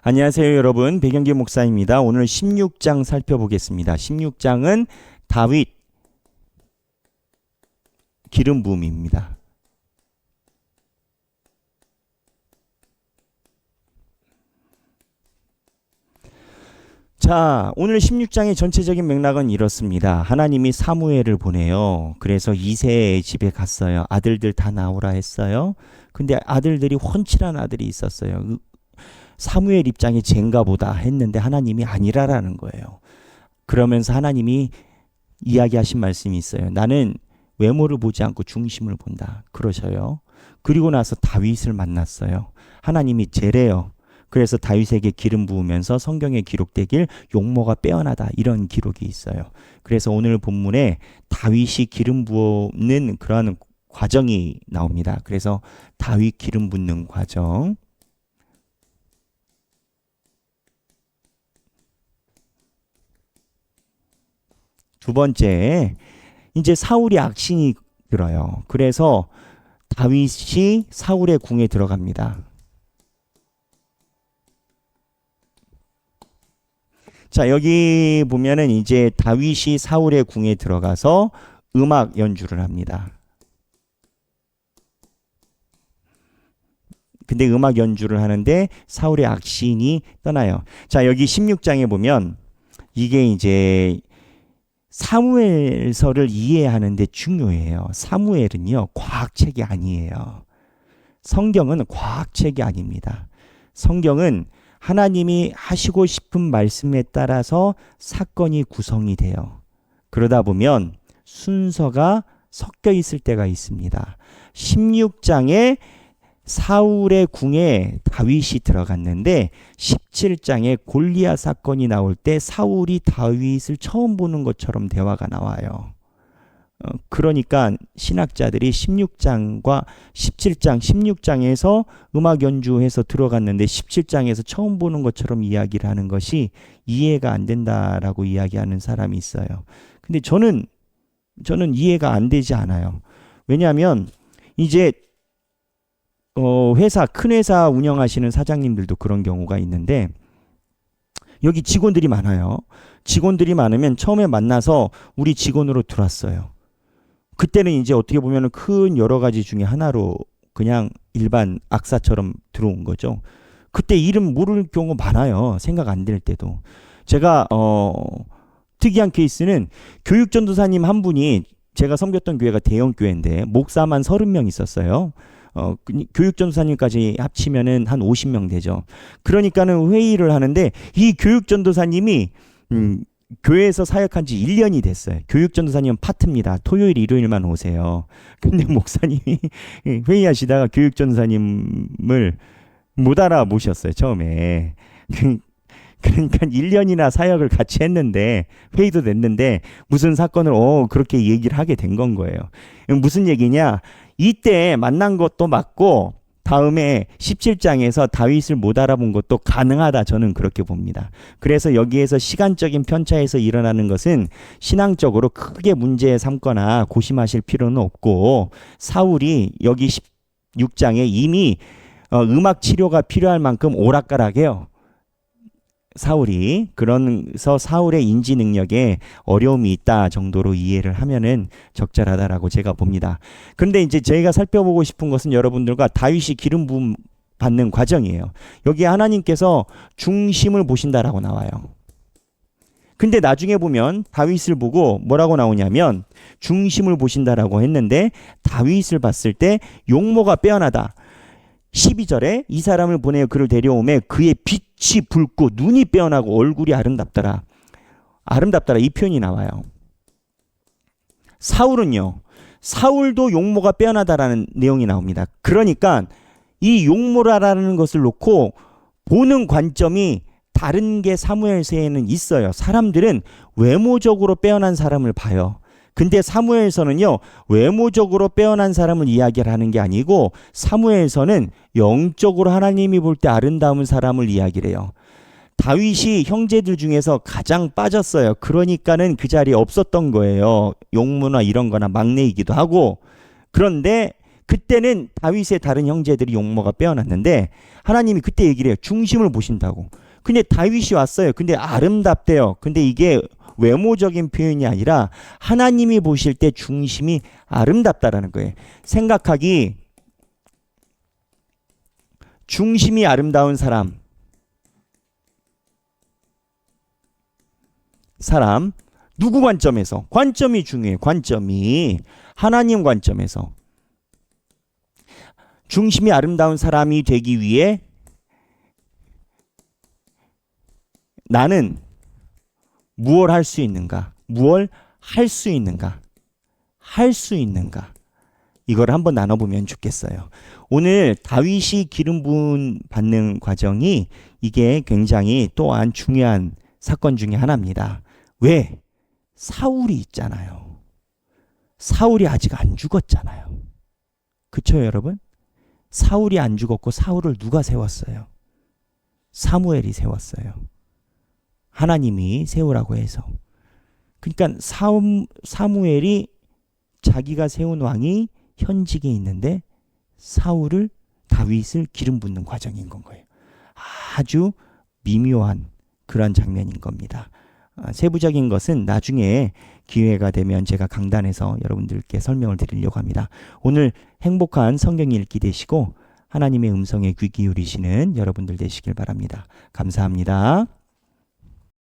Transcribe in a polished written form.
안녕하세요, 여러분. 백영기 목사입니다. 오늘 16장 살펴보겠습니다. 16장은 다윗 기름 부음입니다. 자, 오늘 16장의 전체적인 맥락은 이렇습니다. 하나님이 사무엘을 보내요. 그래서 이새의 집에 갔어요. 아들들 다 나오라 했어요. 근데 아들들이 훤칠한 아들이 있었어요. 사무엘 입장에 쟨가 보다 했는데 하나님이 아니라라는 거예요. 그러면서 하나님이 이야기하신 말씀이 있어요. 나는 외모를 보지 않고 중심을 본다. 그러셔요. 그리고 나서 다윗을 만났어요. 하나님이 쟤래요. 그래서 다윗에게 기름 부으면서 성경에 기록되길 용모가 빼어나다 이런 기록이 있어요. 그래서 오늘 본문에 다윗이 기름 부는 그러한 과정이 나옵니다. 그래서 다윗 기름 붓는 과정. 두 번째, 이제 사울이 악신이 들어요. 그래서 다윗이 사울의 궁에 들어갑니다. 자, 여기 보면은 이제 다윗이 사울의 궁에 들어가서 음악 연주를 합니다. 근데 음악 연주를 하는데 사울의 악신이 떠나요. 자, 여기 16장에 보면 이게 이제 사무엘서를 이해하는데 중요해요. 사무엘은요, 과학책이 아니에요. 성경은 과학책이 아닙니다. 성경은 하나님이 하시고 싶은 말씀에 따라서 사건이 구성이 돼요. 그러다 보면 순서가 섞여 있을 때가 있습니다. 16장에 사울의 궁에 다윗이 들어갔는데 17장에 골리앗 사건이 나올 때 사울이 다윗을 처음 보는 것처럼 대화가 나와요. 그러니까 신학자들이 16장과 17장, 16장에서 음악 연주해서 들어갔는데 17장에서 처음 보는 것처럼 이야기를 하는 것이 이해가 안 된다라고 이야기하는 사람이 있어요. 근데 저는 이해가 안 되지 않아요. 왜냐하면 이제 큰 회사 운영하시는 사장님들도 그런 경우가 있는데 여기 직원들이 많아요. 직원들이 많으면 처음에 만나서 우리 직원으로 들어왔어요. 그때는 이제 어떻게 보면 큰 여러 가지 중에 하나로 그냥 일반 악사처럼 들어온 거죠. 그때 이름 모를 경우 많아요. 생각 안 될 때도. 제가 특이한 케이스는 교육전도사님 한 분이, 제가 섬겼던 교회가 대형 교회인데 목사만 30명 있었어요. 교육전도사님까지 합치면은 한 50명 되죠. 그러니까는 회의를 하는데 이 교육전도사님이 교회에서 사역한 지 1년이 됐어요. 교육전도사님은 파트입니다. 토요일, 일요일만 오세요. 근데 목사님이 회의하시다가 교육전도사님을 못 알아보셨어요, 처음에. 그러니까 1년이나 사역을 같이 했는데, 회의도 됐는데, 무슨 사건을, 그렇게 얘기를 하게 된 건 거예요. 무슨 얘기냐? 이때 만난 것도 맞고, 다음에 17장에서 다윗을 못 알아본 것도 가능하다. 저는 그렇게 봅니다. 그래서 여기에서 시간적인 편차에서 일어나는 것은 신앙적으로 크게 문제 삼거나 고심하실 필요는 없고, 사울이 여기 16장에 이미 음악 치료가 필요할 만큼 오락가락해요. 사울이. 그래서 사울의 인지 능력에 어려움이 있다 정도로 이해를 하면은 적절하다라고 제가 봅니다. 그런데 이제 저희가 살펴보고 싶은 것은 여러분들과 다윗이 기름 부음 받는 과정이에요. 여기 하나님께서 중심을 보신다라고 나와요. 근데 나중에 보면 다윗을 보고 뭐라고 나오냐면 중심을 보신다라고 했는데 다윗을 봤을 때 용모가 빼어나다. 12절에 이 사람을 보내어 그를 데려오매 그의 빛이 붉고 눈이 빼어나고 얼굴이 아름답더라. 아름답더라 이 표현이 나와요. 사울도 용모가 빼어나다라는 내용이 나옵니다. 그러니까 이 용모라는 것을 놓고 보는 관점이 다른 게 사무엘서에는 있어요. 사람들은 외모적으로 빼어난 사람을 봐요. 근데 사무엘서는요, 외모적으로 빼어난 사람을 이야기를 하는 게 아니고 사무엘서는 영적으로 하나님이 볼 때 아름다운 사람을 이야기를 해요. 다윗이 형제들 중에서 가장 빠졌어요. 그러니까는 그 자리에 없었던 거예요. 용모나 이런 거나 막내이기도 하고. 그런데 그때는 다윗의 다른 형제들이 용모가 빼어났는데 하나님이 그때 얘기를 해요. 중심을 보신다고. 근데 다윗이 왔어요. 근데 아름답대요. 근데 이게 외모적인 표현이 아니라 하나님이 보실 때 중심이 아름답다라는 거예요. 생각하기 중심이 아름다운 사람 누구 관점에서? 관점이 중요해요. 관점이 하나님 관점에서 중심이 아름다운 사람이 되기 위해 나는 무엇을 할 수 있는가? 무엇을 할 수 있는가? 할 수 있는가? 이걸 한번 나눠보면 좋겠어요. 오늘 다윗이 기름 부음 받는 과정이 이게 굉장히 또한 중요한 사건 중에 하나입니다. 왜? 사울이 있잖아요. 사울이 아직 안 죽었잖아요. 그쵸, 여러분? 사울이 안 죽었고 사울을 누가 세웠어요? 사무엘이 세웠어요. 하나님이 세우라고 해서. 그러니까 사무엘이 자기가 세운 왕이 현직에 있는데 사울을 다윗을 기름 붓는 과정인 건 거예요. 아주 미묘한 그런 장면인 겁니다. 세부적인 것은 나중에 기회가 되면 제가 강단에서 여러분들께 설명을 드리려고 합니다. 오늘 행복한 성경 읽기 되시고 하나님의 음성에 귀 기울이시는 여러분들 되시길 바랍니다. 감사합니다.